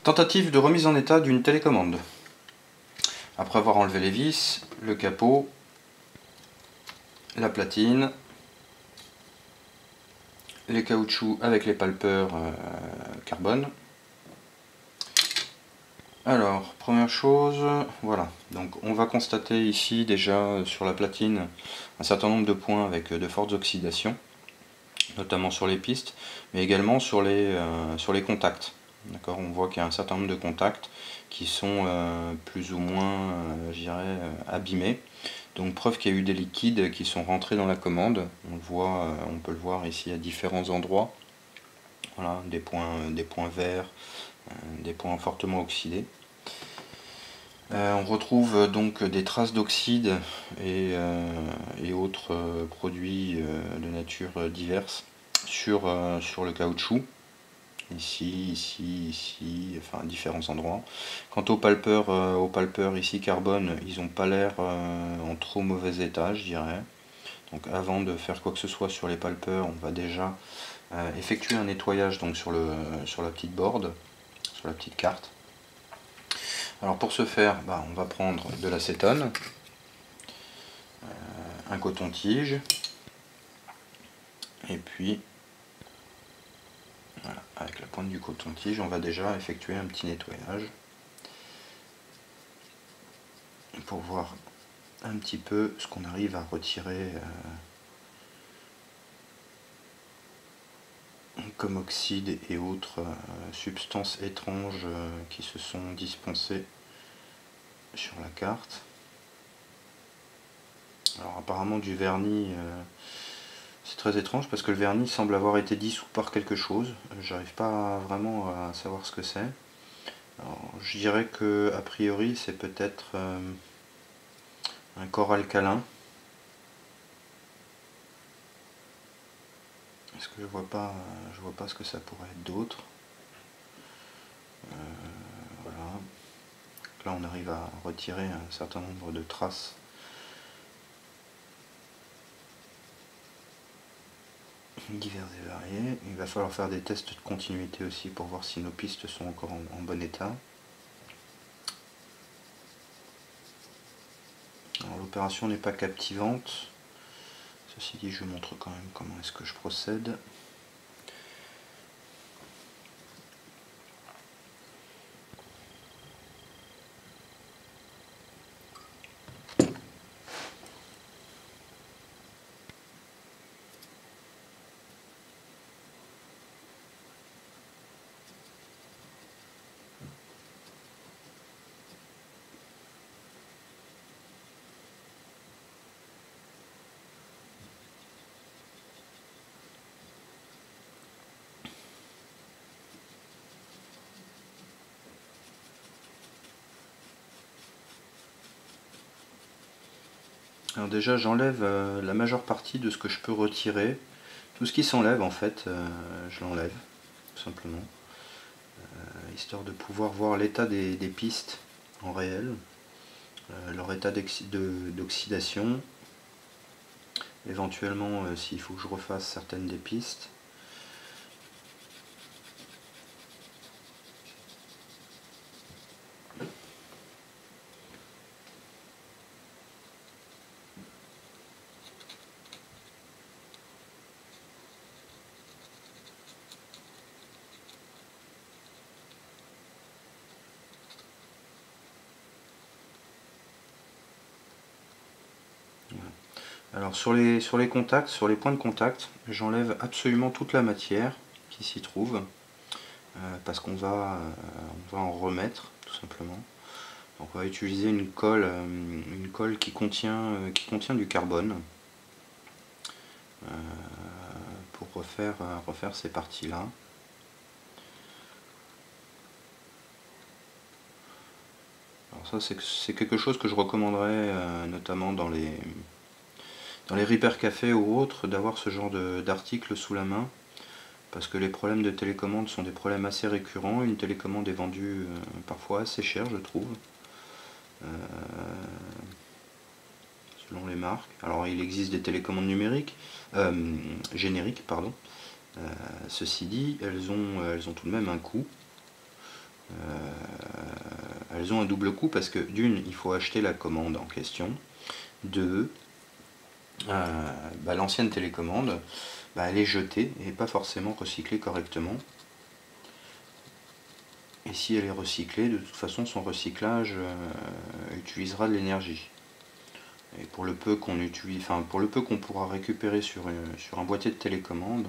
Tentative de remise en état d'une télécommande. Après avoir enlevé les vis, le capot, la platine, les caoutchoucs avec les palpeurs carbone. Alors, première chose, voilà, donc on va constater ici déjà sur la platine un certain nombre de points avec de fortes oxydations, notamment sur les pistes, mais également sur les contacts. D'accord, on voit qu'il y a un certain nombre de contacts qui sont plus ou moins, je dirais, abîmés. Donc preuve qu'il y a eu des liquides qui sont rentrés dans la commande. On le voit, on peut le voir ici à différents endroits. Voilà, des points verts, des points fortement oxydés. On retrouve donc des traces d'oxyde et autres produits de nature diverse sur le caoutchouc. Ici, enfin à différents endroits. Quant aux palpeurs ici carbone, ils n'ont pas l'air en trop mauvais état, je dirais. Donc avant de faire quoi que ce soit sur les palpeurs, on va déjà effectuer un nettoyage donc sur la petite board, sur la petite carte. Alors pour ce faire, on va prendre de l'acétone, un coton-tige, et puis voilà, avec la pointe du coton-tige, on va déjà effectuer un petit nettoyage pour voir un petit peu ce qu'on arrive à retirer comme oxyde et autres substances étranges qui se sont dispensées sur la carte. Alors apparemment du vernis, c'est très étrange parce que le vernis semble avoir été dissous par quelque chose. J'arrive pas vraiment à savoir ce que c'est. Je dirais que a priori c'est peut-être un corps alcalin. Est-ce que je vois pas ce que ça pourrait être d'autre. Voilà. Là on arrive à retirer un certain nombre de traces divers et variés. Il va falloir faire des tests de continuité aussi pour voir si nos pistes sont encore en bon état. L'opération n'est pas captivante. Ceci dit, je vous montre quand même comment est-ce que je procède. Alors déjà j'enlève la majeure partie de ce que je peux retirer. Tout ce qui s'enlève en fait, je l'enlève tout simplement. Histoire de pouvoir voir l'état des pistes en réel, leur état d'oxydation, éventuellement s'il faut que je refasse certaines des pistes. Alors sur les contacts, sur les points de contact, j'enlève absolument toute la matière qui s'y trouve, parce qu'on va en remettre tout simplement. Donc on va utiliser une colle qui contient du carbone pour refaire ces parties-là. Alors ça c'est quelque chose que je recommanderais notamment dans les Repair Café ou autres, d'avoir ce genre d'article sous la main, parce que les problèmes de télécommande sont des problèmes assez récurrents. Une télécommande est vendue parfois assez cher, je trouve, selon les marques. Alors il existe des télécommandes génériques, pardon. Ceci dit, elles ont tout de même un coût. elles ont un double coût parce que d'une, il faut acheter la commande en question. Deux, l'ancienne télécommande, elle est jetée et pas forcément recyclée correctement. Et si elle est recyclée, de toute façon son recyclage utilisera de l'énergie. Et pour le peu qu'on utilise, enfin pour le peu qu'on pourra récupérer sur un boîtier de télécommande,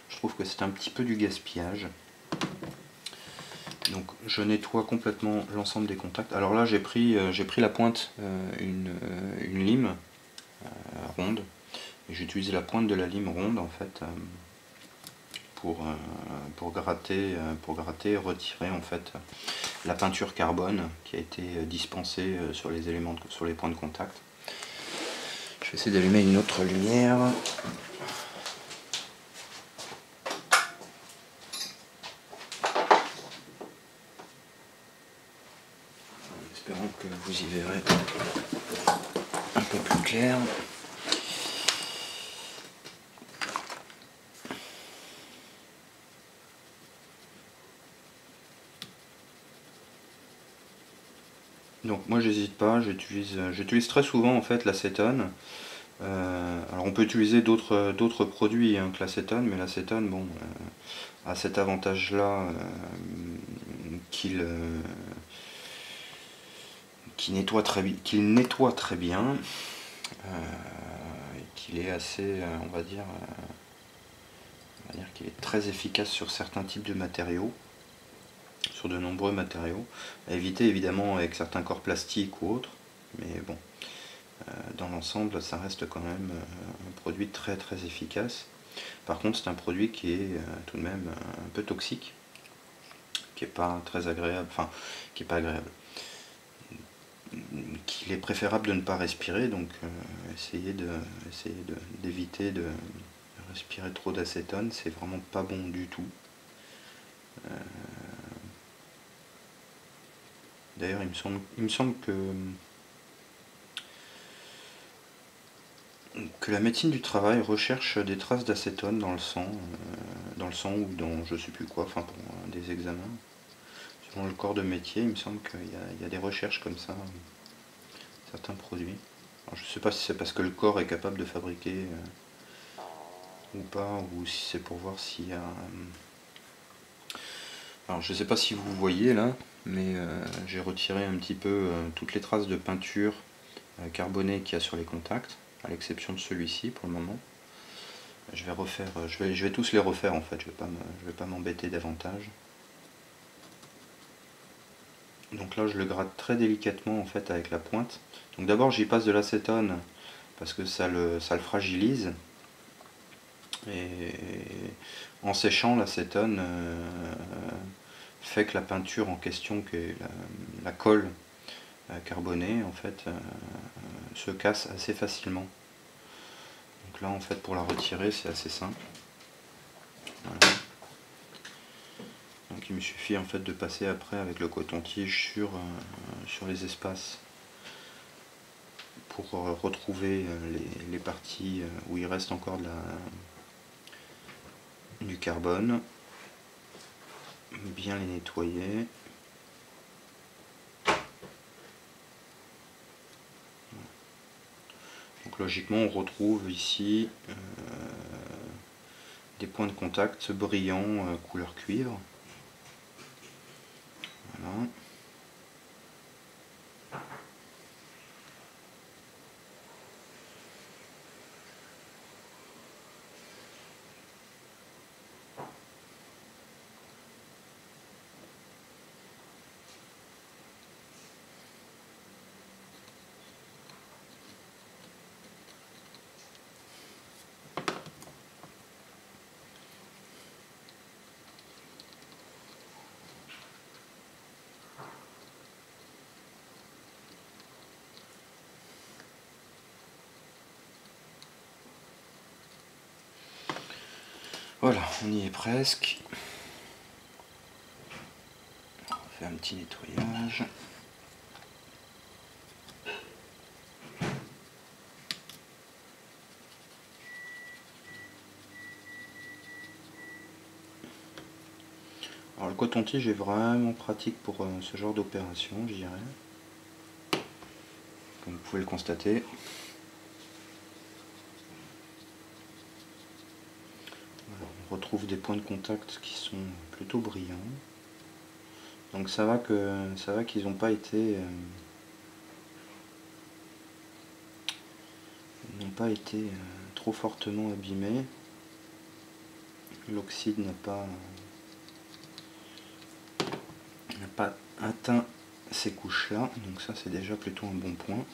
je trouve que c'est un petit peu du gaspillage. Donc je nettoie complètement l'ensemble des contacts. Alors là j'ai pris la pointe, une lime ronde, et j'ai utilisé la pointe de la lime ronde en fait pour gratter et retirer en fait la peinture carbone qui a été dispensée sur les éléments, sur les points de contact. Je vais essayer d'allumer une autre lumière. Espérons que vous y verrez un peu plus clair. Donc moi j'hésite pas, j'utilise très souvent en fait l'acétone. Alors on peut utiliser d'autres produits que l'acétone, mais l'acétone bon, a cet avantage là qu'il nettoie très bien, et qu'il est assez, on va dire qu'il est très efficace sur certains types de matériaux, sur de nombreux matériaux, à éviter évidemment avec certains corps plastiques ou autres, mais bon, dans l'ensemble ça reste quand même un produit très efficace. Par contre c'est un produit qui est tout de même un peu toxique, qui est pas très agréable, enfin qui est pas agréable, qu'il est préférable de ne pas respirer, donc essayer d'éviter de respirer trop d'acétone, c'est vraiment pas bon du tout. D'ailleurs il me semble que la médecine du travail recherche des traces d'acétone dans le sang ou dans je sais plus quoi, enfin pour des examens. Selon le corps de métier, il me semble qu'il y a des recherches comme ça, certains produits. Alors, je ne sais pas si c'est parce que le corps est capable de fabriquer ou pas, ou si c'est pour voir s'il y a... Alors je ne sais pas si vous voyez là, mais j'ai retiré un petit peu toutes les traces de peinture carbonée qu'il y a sur les contacts, à l'exception de celui-ci pour le moment. Je vais tous les refaire en fait, je vais pas m'embêter davantage. Donc là je le gratte très délicatement en fait avec la pointe. Donc d'abord j'y passe de l'acétone parce que ça le fragilise. Et en séchant, l'acétone fait que la peinture en question, qui est la colle carbonée, en fait, se casse assez facilement. Donc là en fait pour la retirer c'est assez simple. Voilà. Donc il me suffit en fait de passer après avec le coton-tige sur les espaces pour retrouver les parties où il reste encore du carbone, bien les nettoyer. Donc logiquement on retrouve ici des points de contact brillants couleur cuivre. Voilà. Voilà, on y est presque. On fait un petit nettoyage. Alors le coton-tige est vraiment pratique pour ce genre d'opération, je dirais. Comme vous pouvez le constater. Voilà, on retrouve des points de contact qui sont plutôt brillants. Donc ça va qu'ils n'ont pas été trop fortement abîmés. L'oxyde n'a pas atteint ces couches là, donc ça c'est déjà plutôt un bon point.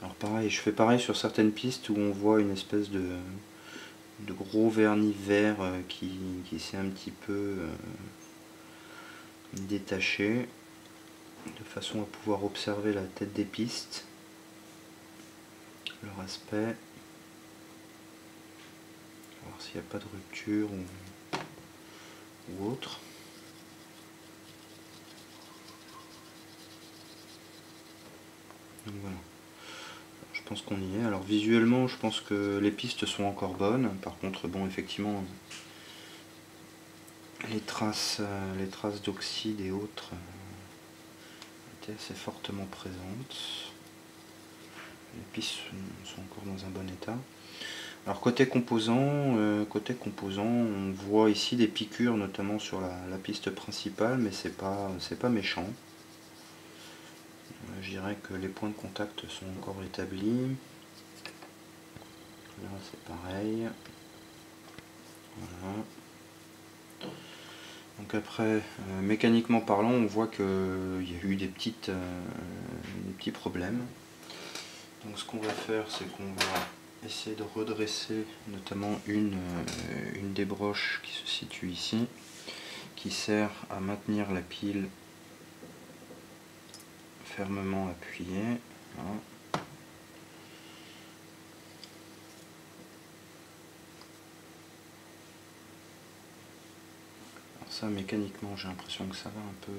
Alors pareil, je fais pareil sur certaines pistes où on voit une espèce de gros vernis vert qui s'est un petit peu détaché, de façon à pouvoir observer la tête des pistes, leur aspect, voir s'il n'y a pas de rupture ou autre. Donc voilà, je pense qu'on y est. Alors visuellement, je pense que les pistes sont encore bonnes. Par contre, bon, effectivement, les traces d'oxyde et autres étaient assez fortement présentes. Les pistes sont encore dans un bon état. Alors côté composant, on voit ici des piqûres, notamment sur la piste principale, mais c'est pas méchant. Je dirais que les points de contact sont encore établis. Là c'est pareil. Voilà. Donc après, mécaniquement parlant, on voit qu'il y a eu des petits problèmes. Donc ce qu'on va faire, c'est qu'on va essayer de redresser notamment une des broches qui se situe ici, qui sert à maintenir la pile fermement appuyée. Voilà. Alors ça, mécaniquement, j'ai l'impression que ça va un peu...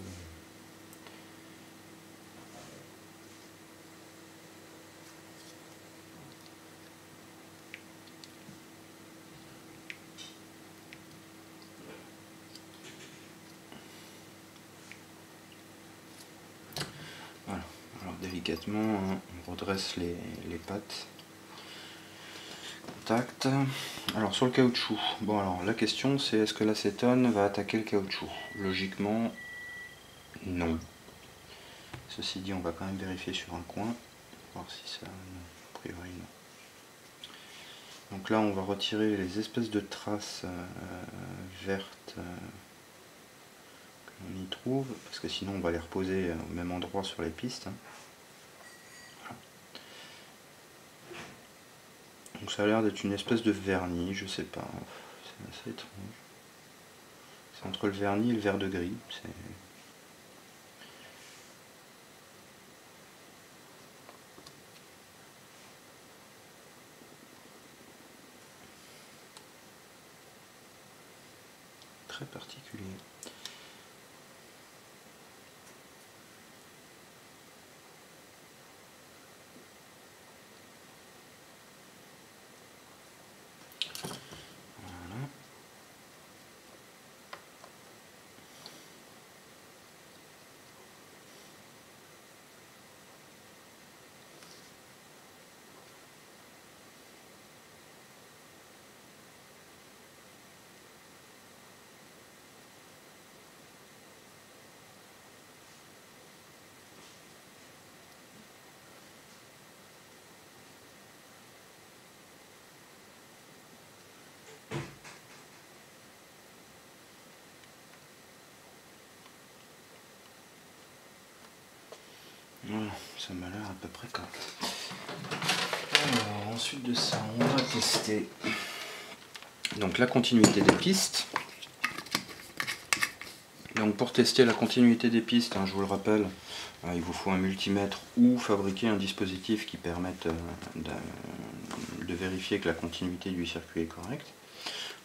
Voilà, alors délicatement, hein, on redresse les pattes. Contact. Alors sur le caoutchouc, bon alors la question c'est est-ce que l'acétone va attaquer le caoutchouc? Logiquement, non. Ceci dit, on va quand même vérifier sur un coin, voir si ça... a priori non. Donc là on va retirer les espèces de traces vertes que l'on y trouve, parce que sinon on va les reposer au même endroit sur les pistes. Voilà. Donc ça a l'air d'être une espèce de vernis, je sais pas, c'est assez étrange. C'est entre le vernis et le vert de gris. Très particulier. Voilà. Voilà, ça m'a l'air à peu près correct. Alors, ensuite de ça, on va tester donc la continuité des pistes. Donc pour tester la continuité des pistes, hein, je vous le rappelle, il vous faut un multimètre ou fabriquer un dispositif qui permette de vérifier que la continuité du circuit est correcte.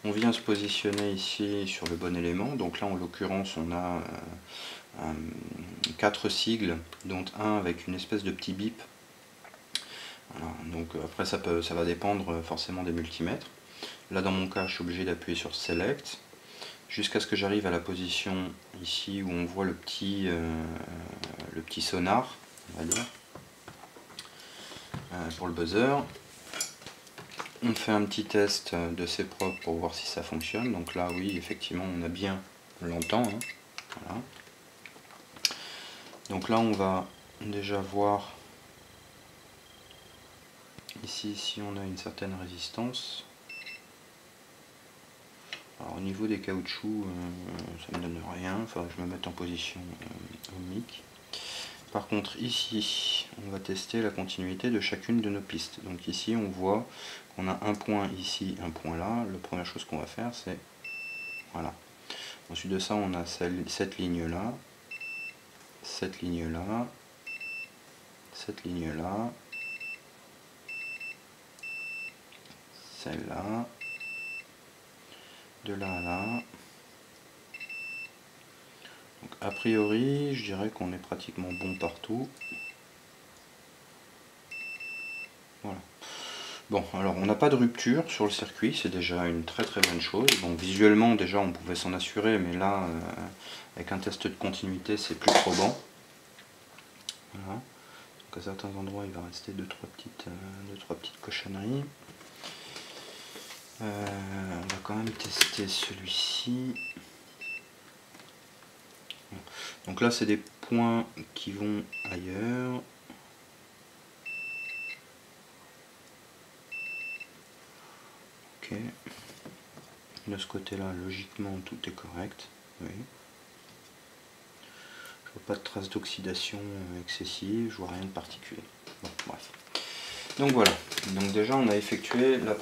On vient se positionner ici sur le bon élément, donc là en l'occurrence on a 4 sigles, dont un avec une espèce de petit bip. Voilà, donc après ça va dépendre forcément des multimètres. Là dans mon cas je suis obligé d'appuyer sur Select jusqu'à ce que j'arrive à la position ici où on voit le petit sonar, on va dire, pour le buzzer. On fait un petit test de ses propres pour voir si ça fonctionne. Donc là oui, effectivement on l'entend, hein. Voilà. Donc là on va déjà voir ici si on a une certaine résistance. Alors au niveau des caoutchoucs, ça me donne rien, il faudra que je me mette en position ohmique. Par contre ici, on va tester la continuité de chacune de nos pistes. Donc ici on voit qu'on a un point ici, un point là. La première chose qu'on va faire c'est, voilà. Ensuite de ça on a cette ligne là, cette ligne là, cette ligne là, celle-là, de là à là. Donc a priori je dirais qu'on est pratiquement bon partout. Voilà. Bon, alors on n'a pas de rupture sur le circuit, c'est déjà une très très bonne chose. Donc visuellement déjà on pouvait s'en assurer, mais là avec un test de continuité c'est plus probant. Voilà. Donc à certains endroits il va rester 2-3 petites cochonneries. On va quand même tester celui-ci. Donc là c'est des points qui vont ailleurs. Ok. De ce côté là logiquement tout est correct. Oui. Je vois pas de traces d'oxydation excessive, je vois rien de particulier. Bon, bref. Donc voilà, donc déjà on a effectué la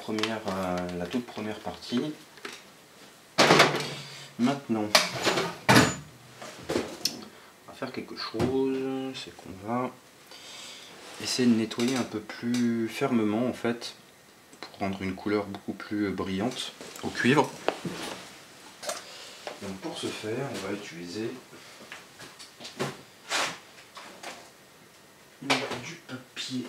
toute première partie. Maintenant, on va faire quelque chose, c'est qu'on va essayer de nettoyer un peu plus fermement en fait, pour rendre une couleur beaucoup plus brillante au cuivre. Donc pour ce faire, on va utiliser du papier.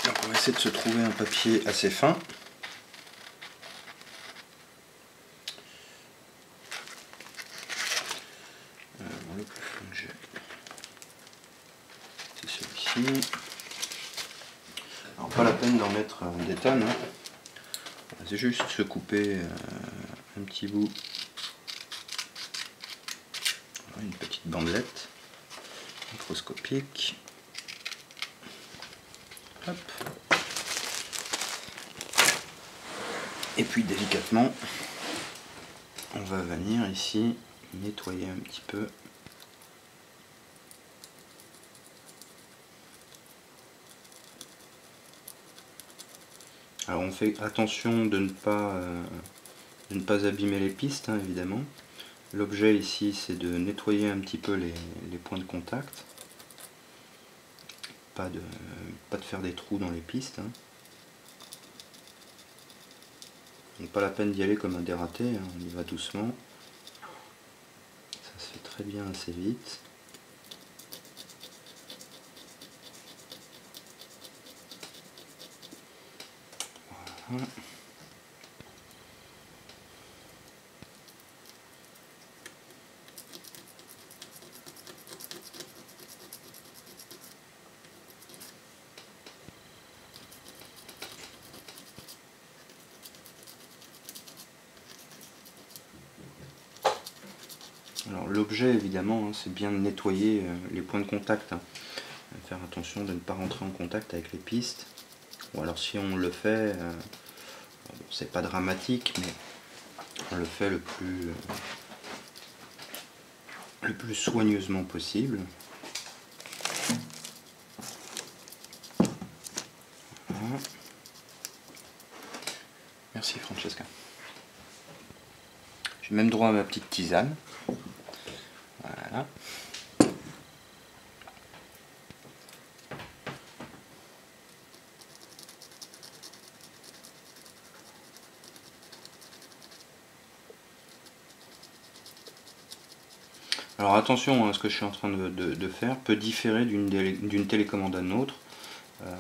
Donc on va essayer de se trouver un papier assez fin. Le plus fin que j'ai, c'est celui-ci. Alors pas la peine d'en mettre des tonnes, hein. C'est juste se couper un petit bout, une petite bandelette microscopique. Hop. Et puis délicatement, on va venir ici nettoyer un petit peu. Alors on fait attention de ne pas abîmer les pistes, hein, évidemment. L'objet ici c'est de nettoyer un petit peu les points de contact. Pas de faire des trous dans les pistes, hein. Donc pas la peine d'y aller comme un dératé, hein, on y va doucement. Ça se fait très bien assez vite. Voilà. Alors l'objet évidemment, hein, c'est bien de nettoyer les points de contact, hein. Faire attention de ne pas rentrer en contact avec les pistes. Ou alors si on le fait, c'est pas dramatique, mais on le fait le plus soigneusement possible. Voilà. Merci Francesca. J'ai même droit à ma petite tisane. Voilà. Alors attention, hein, ce que je suis en train de faire peut différer d'une télécommande à une autre,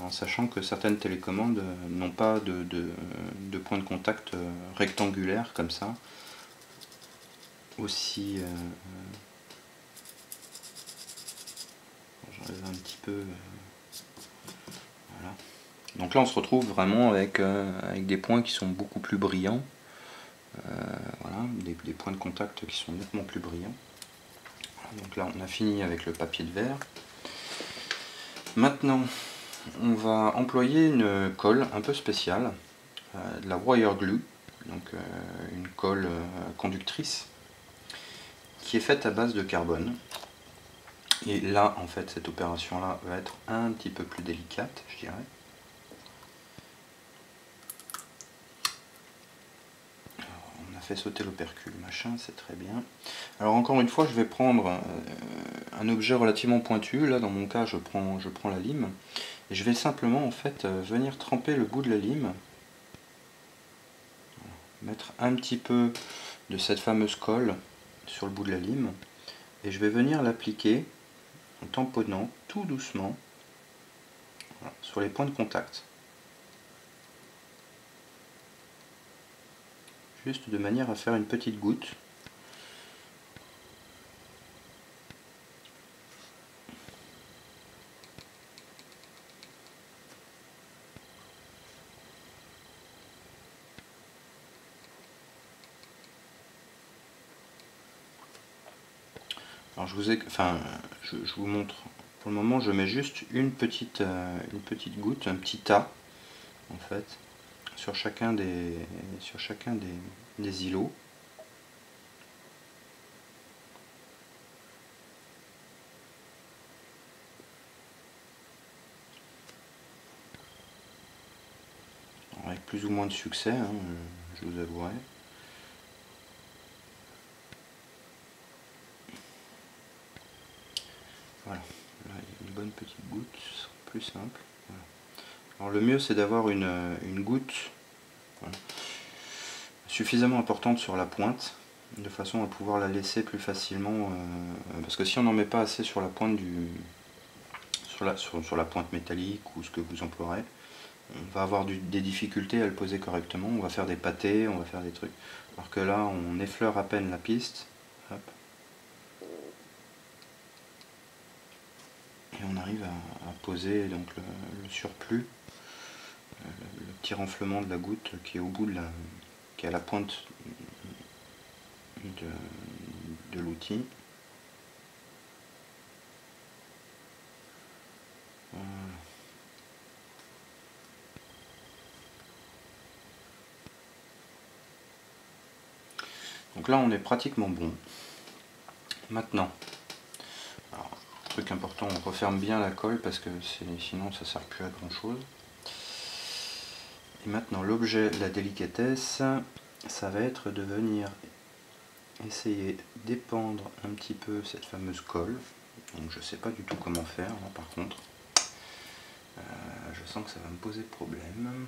en sachant que certaines télécommandes n'ont pas de point de contact rectangulaire comme ça, aussi... j'enlève un petit peu... voilà. Donc là on se retrouve vraiment avec des points qui sont beaucoup plus brillants, voilà, des points de contact qui sont nettement plus brillants. Donc là on a fini avec le papier de verre. Maintenant on va employer une colle un peu spéciale, de la wire glue, donc une colle conductrice qui est faite à base de carbone. Et là en fait cette opération là va être un petit peu plus délicate, je dirais. Fait sauter l'opercule, machin, c'est très bien. Alors encore une fois, je vais prendre un objet relativement pointu. Là, dans mon cas, je prends la lime et je vais simplement en fait venir tremper le bout de la lime, mettre un petit peu de cette fameuse colle sur le bout de la lime et je vais venir l'appliquer en tamponnant tout doucement, voilà, sur les points de contact. Juste de manière à faire une petite goutte. Alors je vous montre. Pour le moment, je mets juste une petite goutte, un petit tas en fait, sur chacun des îlots. Alors, avec plus ou moins de succès, hein, je vous avouerai. Voilà, là il y a une bonne petite goutte, ce sera plus simple. Voilà. Alors le mieux c'est d'avoir une goutte, voilà, suffisamment importante sur la pointe, de façon à pouvoir la laisser plus facilement, parce que si on n'en met pas assez sur la pointe sur la pointe métallique ou ce que vous emploierez, on va avoir des difficultés à le poser correctement, on va faire des pâtés, on va faire des trucs. Alors que là on effleure à peine la piste, hop, et on arrive à poser donc le surplus, le petit renflement de la goutte qui est au bout qui est à la pointe de l'outil. Voilà. Donc là on est pratiquement bon. Maintenant, alors, truc important, on referme bien la colle parce que sinon ça ne sert plus à grand chose. Et maintenant l'objet, la délicatesse, ça va être de venir essayer d'épandre un petit peu cette fameuse colle. Donc je sais pas du tout comment faire là par contre. Je sens que ça va me poser problème.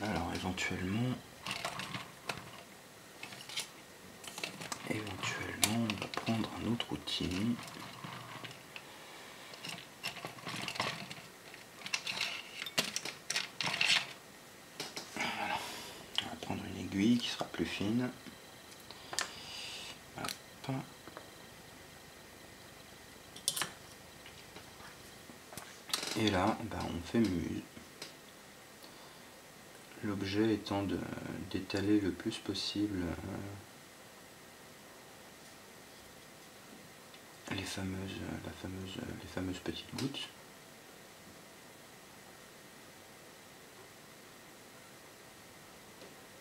Alors éventuellement on va prendre un autre outil. Voilà. On va prendre une aiguille qui sera plus fine. Hop. Et là, on fait muse. L'objet étant d'étaler le plus possible les fameuses petites gouttes.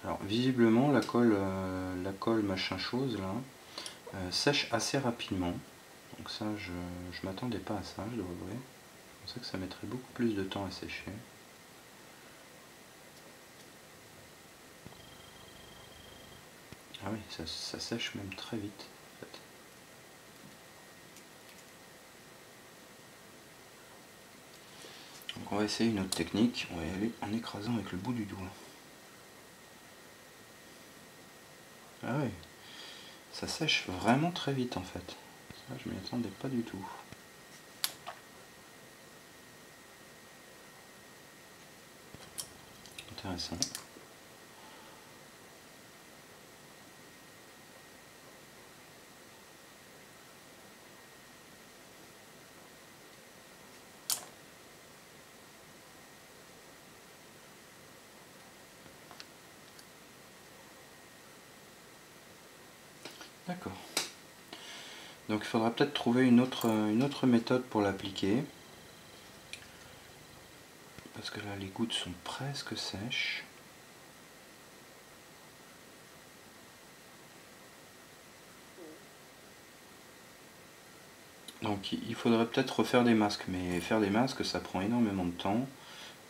Alors visiblement la colle machin chose là sèche assez rapidement. Donc ça je m'attendais pas à ça, je dois avouer. Je pensais que ça mettrait beaucoup plus de temps à sécher. Ah oui, ça sèche même très vite en fait. Donc on va essayer une autre technique, on va y aller en écrasant avec le bout du doigt. Ah oui, ça sèche vraiment très vite en fait. Ça, je m'y attendais pas du tout. Intéressant. D'accord. Donc il faudra peut-être trouver une autre méthode pour l'appliquer. Parce que là les gouttes sont presque sèches. Donc il faudrait peut-être refaire des masques, mais faire des masques ça prend énormément de temps.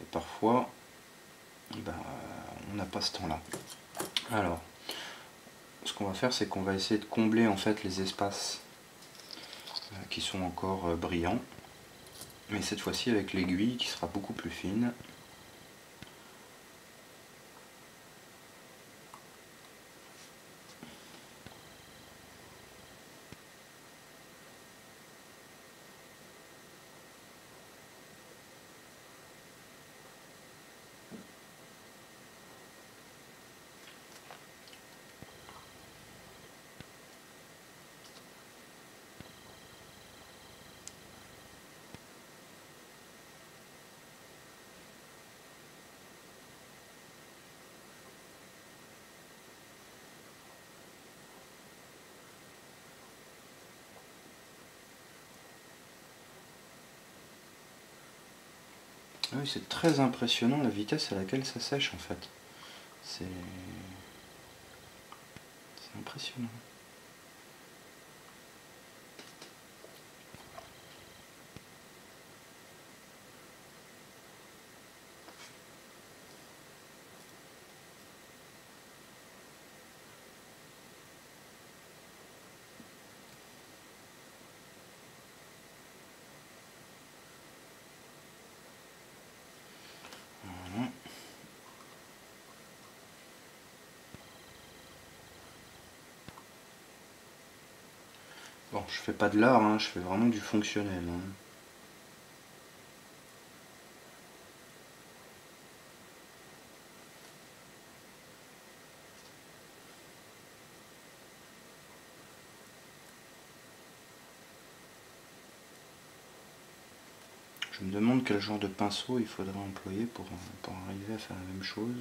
Et parfois on n'a pas ce temps-là. Alors, ce qu'on va faire, c'est qu'on va essayer de combler en fait les espaces qui sont encore brillants. Mais cette fois-ci avec l'aiguille qui sera beaucoup plus fine. Ah oui, c'est très impressionnant la vitesse à laquelle ça sèche en fait. C'est impressionnant. Voilà. Bon, je fais pas de l'art, hein, je fais vraiment du fonctionnel. Hein. Je me demande quel genre de pinceau il faudrait employer pour arriver à faire la même chose.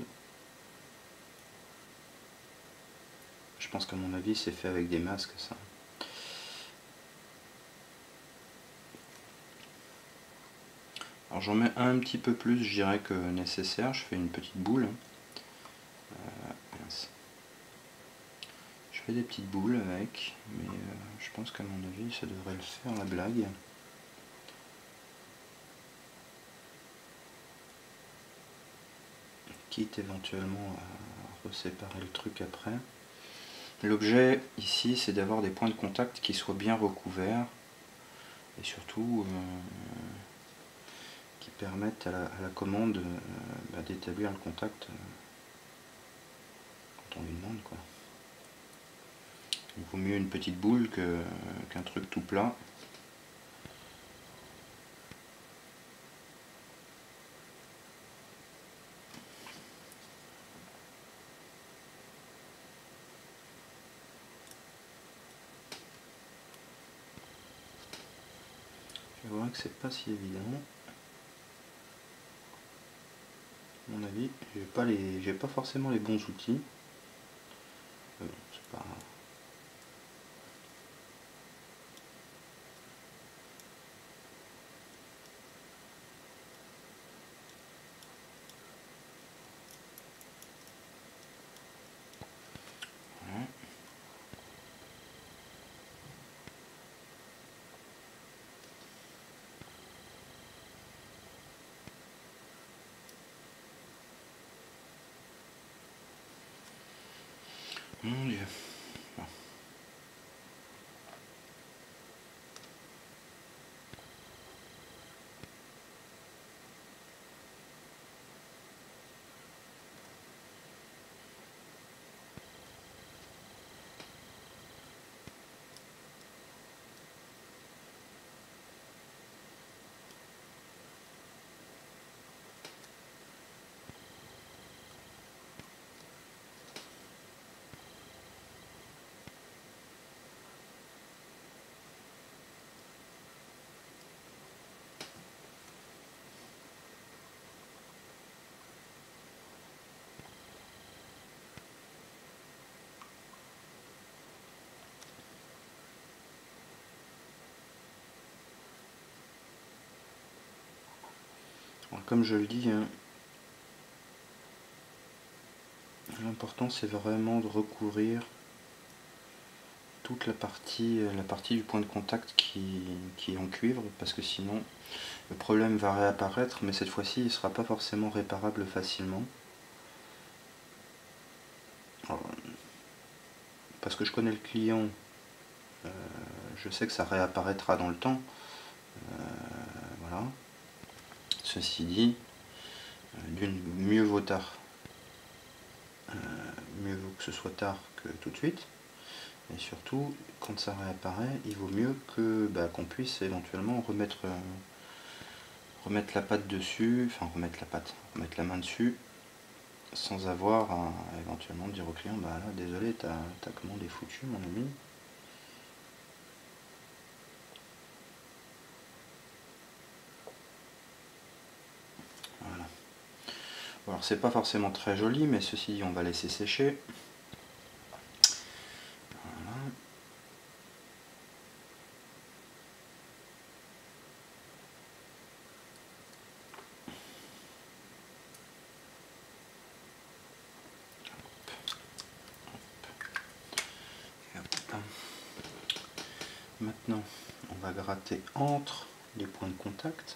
Je pense qu'à mon avis c'est fait avec des masques ça. Alors j'en mets un petit peu plus, je dirais, que nécessaire. Je fais une petite boule. Mince. Je fais des petites boules avec, mais je pense qu'à mon avis ça devrait le faire la blague. Quitte éventuellement à reséparer le truc après. L'objet ici c'est d'avoir des points de contact qui soient bien recouverts et surtout qui permettent à la commande d'établir le contact quand on lui demande quoi. Il vaut mieux une petite boule qu'un truc tout plat. Je vois que c'est pas si évident. À mon avis, j'ai pas forcément les bons outils. Mais bon, c'est pas grave. Voilà. Mon Dieu. Alors, comme je le dis, hein, l'important c'est vraiment de recouvrir toute la partie du point de contact qui est en cuivre, parce que sinon le problème va réapparaître, mais cette fois-ci il ne sera pas forcément réparable facilement. Alors, parce que je connais le client, je sais que ça réapparaîtra dans le temps. Voilà. Ceci dit, mieux vaut tard. Mieux vaut que ce soit tard que tout de suite. Et surtout, quand ça réapparaît, il vaut mieux que qu'on puisse éventuellement remettre la pâte dessus, enfin remettre la main dessus, sans avoir à éventuellement dire au client, bah là, désolé, ta commande est foutue, mon ami. Voilà. Alors c'est pas forcément très joli, mais ceci dit, on va laisser sécher. Voilà. Maintenant, on va gratter entre les points de contact.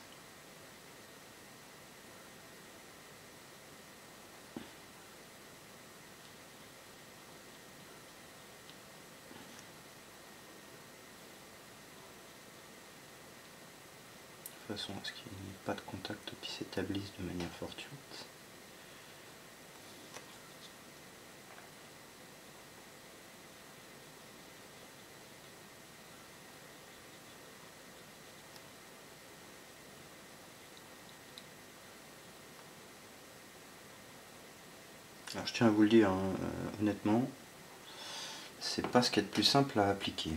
De façon à ce qu'il n'y ait pas de contact qui s'établisse de manière fortuite. Alors je tiens à vous le dire, hein, honnêtement, c'est pas ce qui est le plus simple à appliquer.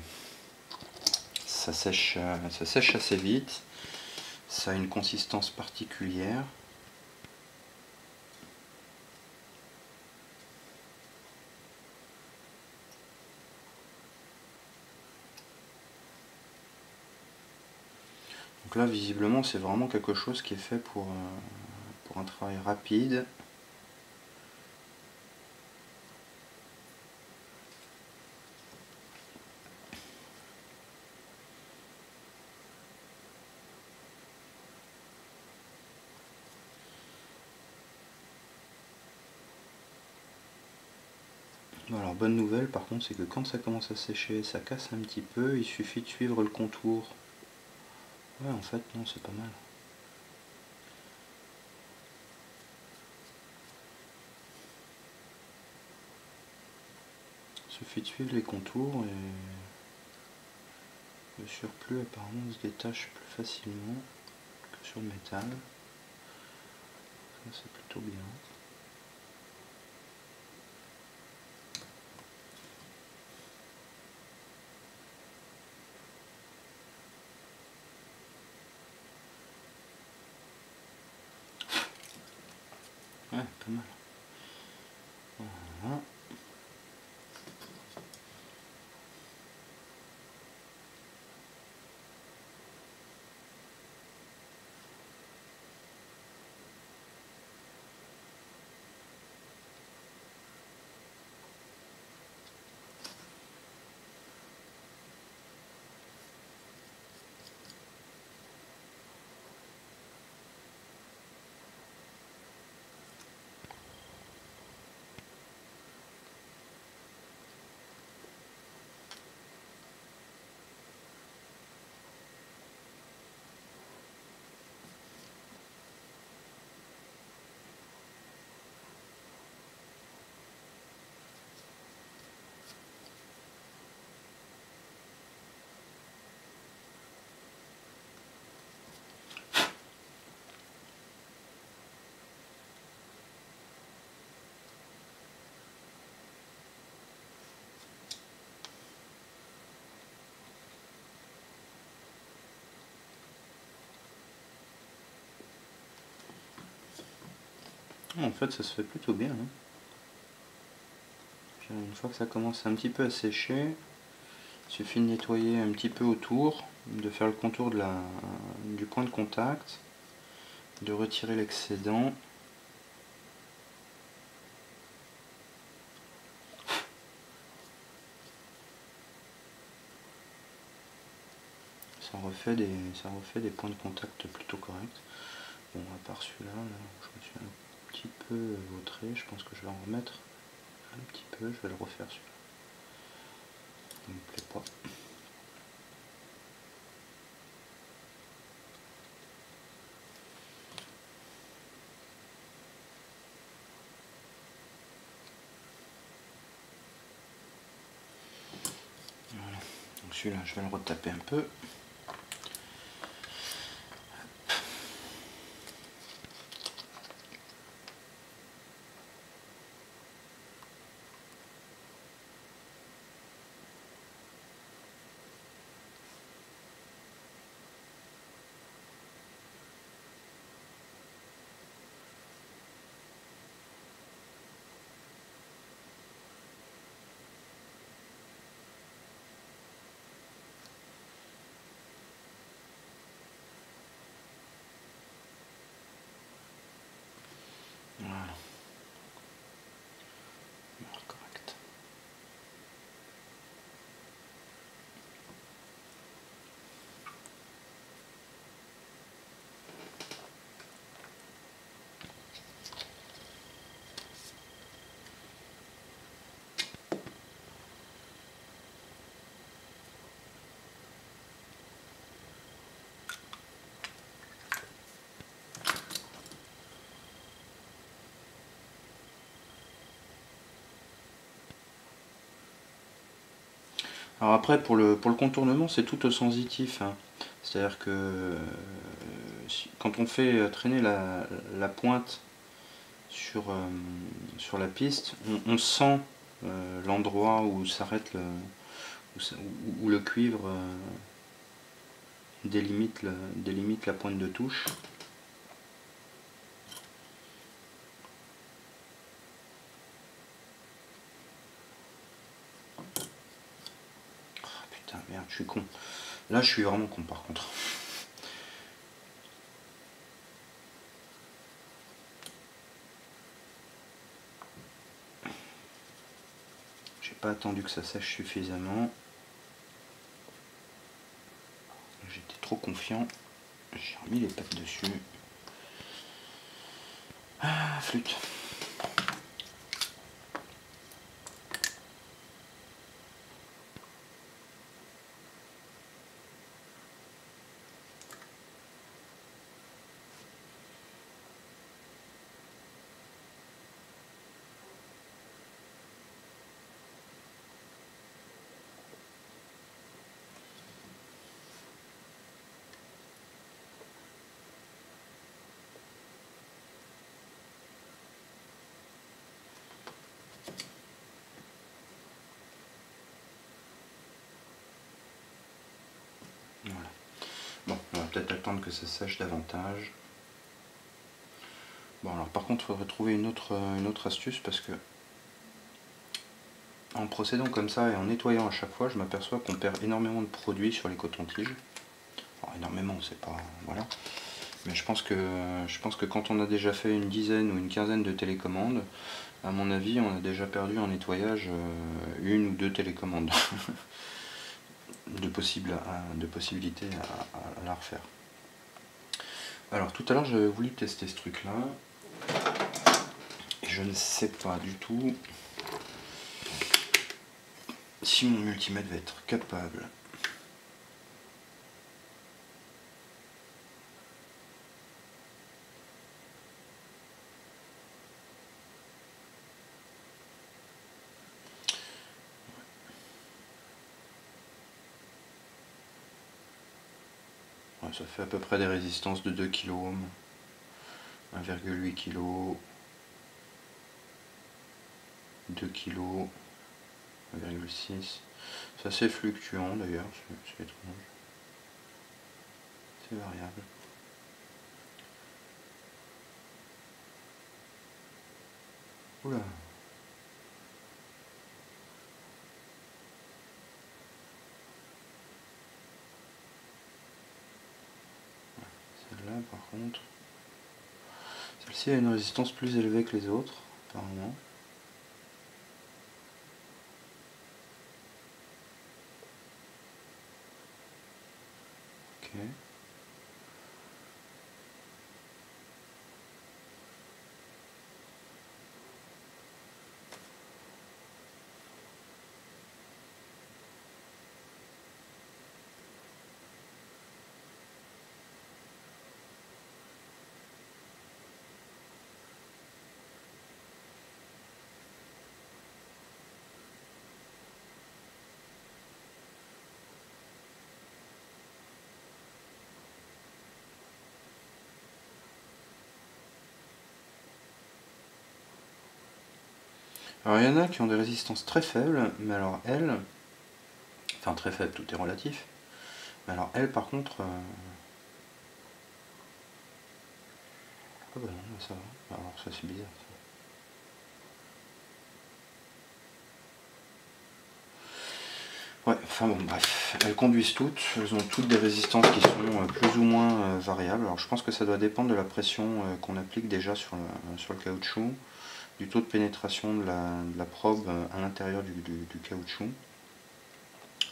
Ça sèche assez vite, ça a une consistance particulière. Donc là, visiblement, c'est vraiment quelque chose qui est fait pour un travail rapide. Alors bonne nouvelle par contre, c'est que quand ça commence à sécher, ça casse un petit peu, il suffit de suivre le contour. Ouais, en fait non, c'est pas mal. Il suffit de suivre les contours et le surplus apparemment se détache plus facilement que sur le métal. Ça c'est plutôt bien. Ouais, pas mal. Voilà. En fait ça se fait plutôt bien, hein. Une fois que ça commence un petit peu à sécher, il suffit de nettoyer un petit peu autour, de faire le contour du point de contact, de retirer l'excédent. Ça refait des points de contact plutôt corrects. Bon, à part celui-là, je me suis un petit peu vautré, je pense que je vais en remettre un petit peu, je vais le refaire celui-là. Il me plaît pas. Voilà. Donc celui-là, je vais le retaper un peu. Voilà. Correct. Alors après, pour le contournement, c'est tout au sensitif, hein. C'est-à-dire que quand on fait traîner la pointe sur la piste, on sent l'endroit où s'arrête où le cuivre délimite la pointe de touche. Oh, putain, merde, je suis con. Là, je suis vraiment con par contre. J'ai pas attendu que ça sèche suffisamment. J'étais trop confiant. J'ai remis les pattes dessus. Ah, flûte. Voilà. Bon, on va peut-être attendre que ça sèche davantage. Bon, alors par contre, il faudrait trouver une autre astuce parce que en procédant comme ça et en nettoyant à chaque fois, je m'aperçois qu'on perd énormément de produits sur les cotons-tiges. Alors, énormément, c'est pas... Voilà. Mais je pense que quand on a déjà fait une dizaine ou une quinzaine de télécommandes, à mon avis, on a déjà perdu en nettoyage une ou deux télécommandes de possibilités à la refaire. Alors tout à l'heure, j'avais voulu tester ce truc-là. Et je ne sais pas du tout si mon multimètre va être capable. Ouais, ça fait à peu près des résistances de 2 kg, 1,8 kg, 2 kg, 1,6. C'est assez fluctuant d'ailleurs, c'est étrange. C'est variable. Oula. Celle-là par contre, celle-ci a une résistance plus élevée que les autres, apparemment. Ok. Alors il y en a qui ont des résistances très faibles, mais alors elles, enfin très faibles, tout est relatif, mais alors elles par contre, ah bah non, ça va, alors ça c'est bizarre. Ouais, enfin bon, bref, elles conduisent toutes, elles ont toutes des résistances qui sont plus ou moins variables. Alors je pense que ça doit dépendre de la pression qu'on applique déjà sur le caoutchouc, du taux de pénétration de la probe à l'intérieur du caoutchouc.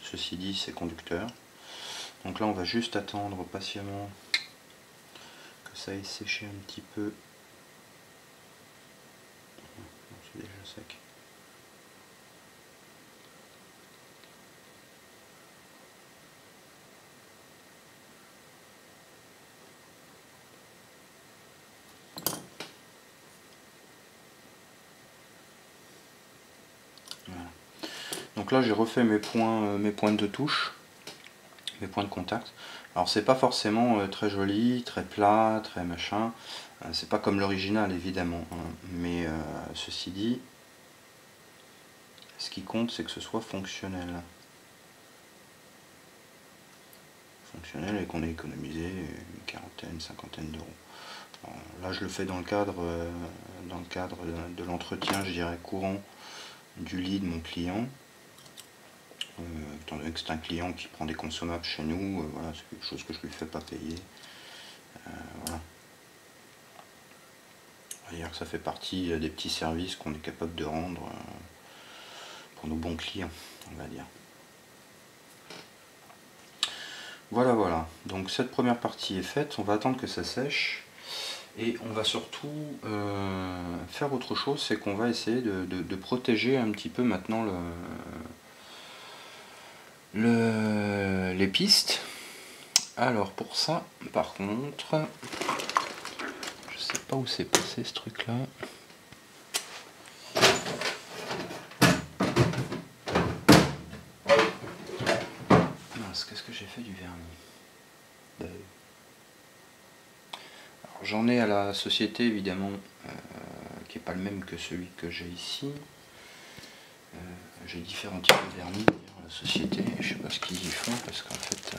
Ceci dit, c'est conducteur. Donc là, on va juste attendre patiemment que ça ait séché un petit peu. C'est déjà sec. Voilà. Donc là, j'ai refait mes points de touche, mes points de contact. Alors c'est pas forcément très joli, très plat, très machin. C'est pas comme l'original évidemment, hein. Mais ceci dit, ce qui compte c'est que ce soit fonctionnel. Fonctionnel et qu'on ait économisé une quarantaine, cinquantaine d'euros. Là je le fais dans le cadre de l'entretien, je dirais, courant du lit de mon client. Étant donné que c'est un client qui prend des consommables chez nous, voilà, c'est quelque chose que je lui fais pas payer. Voilà. On va dire que ça fait partie des petits services qu'on est capable de rendre pour nos bons clients, on va dire. Voilà, voilà. Donc cette première partie est faite, on va attendre que ça sèche. Et on va surtout faire autre chose, c'est qu'on va essayer de protéger un petit peu maintenant les pistes. Alors pour ça, par contre, je sais pas où c'est passé ce truc là. Mince, qu'est-ce que j'ai fait du vernis? Alors j'en ai à la société évidemment, qui n'est pas le même que celui que j'ai ici. J'ai différents types de vernis à la société, je sais pas ce qu'ils y font parce qu'en fait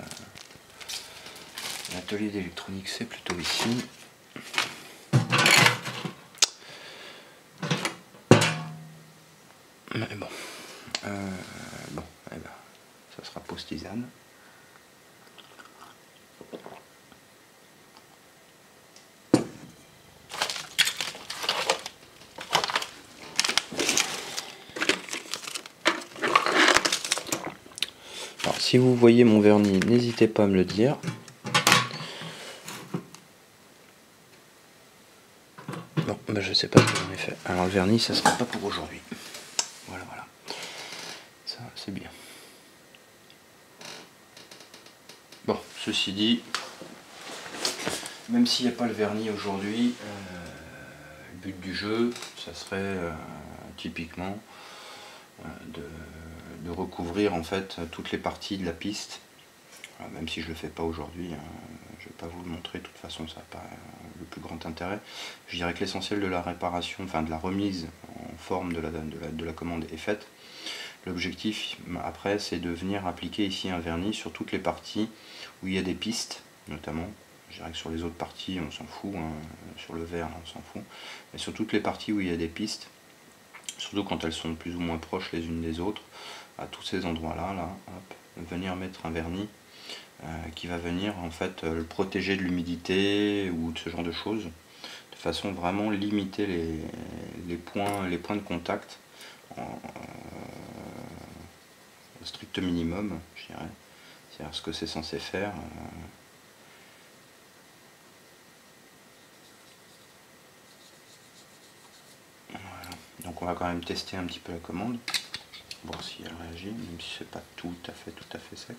l'atelier d'électronique c'est plutôt ici. Mais bon, eh ben, ça sera pause tisane. Alors, si vous voyez mon vernis, n'hésitez pas à me le dire. Bon, ben je sais pas ce que j'en ai fait. Alors le vernis, ça sera pas pour aujourd'hui. Voilà, voilà. Ça, c'est bien. Bon, ceci dit, même s'il n'y a pas le vernis aujourd'hui, le but du jeu, ça serait typiquement de recouvrir en fait toutes les parties de la piste. Même si je ne le fais pas aujourd'hui, je ne vais pas vous le montrer, de toute façon ça n'a pas le plus grand intérêt. Je dirais que l'essentiel de la réparation, enfin de la remise en forme de la commande est faite. L'objectif après c'est de venir appliquer ici un vernis sur toutes les parties où il y a des pistes, notamment. Je dirais que sur les autres parties on s'en fout, hein. Sur le verre on s'en fout, mais sur toutes les parties où il y a des pistes, surtout quand elles sont plus ou moins proches les unes des autres, à tous ces endroits là, hop, venir mettre un vernis qui va venir en fait le protéger de l'humidité ou de ce genre de choses, de façon vraiment limiter les points de contact au strict minimum, je dirais. C'est-à-dire ce que c'est censé faire. Voilà. Donc on va quand même tester un petit peu la commande, voir si elle réagit, même si c'est pas tout à fait sec.